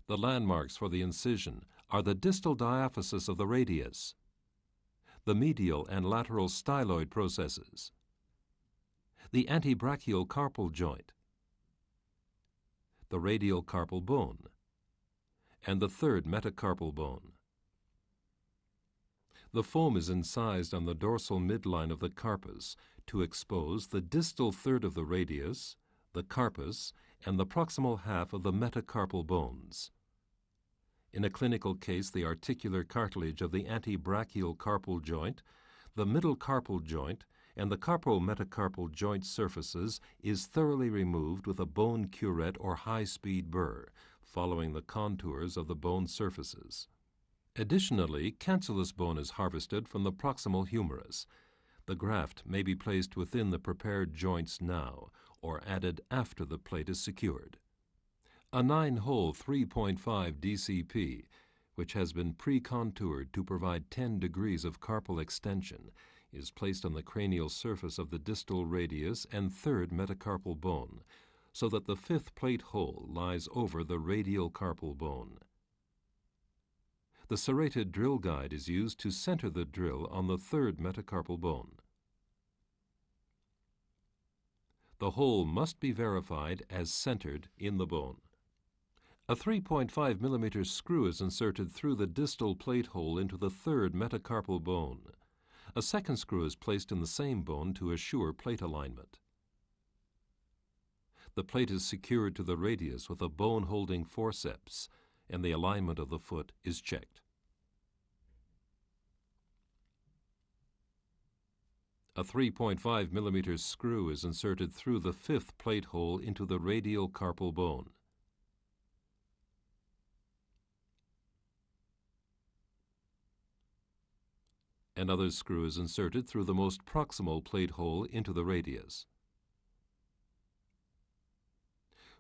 The landmarks for the incision are the distal diaphysis of the radius, the medial and lateral styloid processes, the antebrachial carpal joint, the radial carpal bone, and the third metacarpal bone. The foam is incised on the dorsal midline of the carpus to expose the distal third of the radius, the carpus, and the proximal half of the metacarpal bones. In a clinical case, the articular cartilage of the antebrachial carpal joint, the middle carpal joint, and the carpo-metacarpal joint surfaces is thoroughly removed with a bone curette or high-speed burr, following the contours of the bone surfaces. Additionally, cancellous bone is harvested from the proximal humerus. The graft may be placed within the prepared joints now or added after the plate is secured. A 9-hole 3.5 DCP, which has been pre-contoured to provide 10 degrees of carpal extension, is placed on the cranial surface of the distal radius and third metacarpal bone, so that the 5th plate hole lies over the radial carpal bone. The serrated drill guide is used to center the drill on the third metacarpal bone. The hole must be verified as centered in the bone. A 3.5 millimeter screw is inserted through the distal plate hole into the third metacarpal bone. A second screw is placed in the same bone to assure plate alignment. The plate is secured to the radius with a bone-holding forceps, and the alignment of the foot is checked. A 3.5 millimeter screw is inserted through the 5th plate hole into the radial carpal bone. Another screw is inserted through the most proximal plate hole into the radius.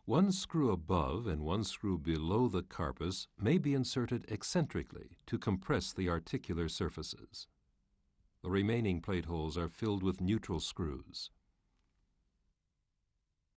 One screw above and one screw below the carpus may be inserted eccentrically to compress the articular surfaces. The remaining plate holes are filled with neutral screws.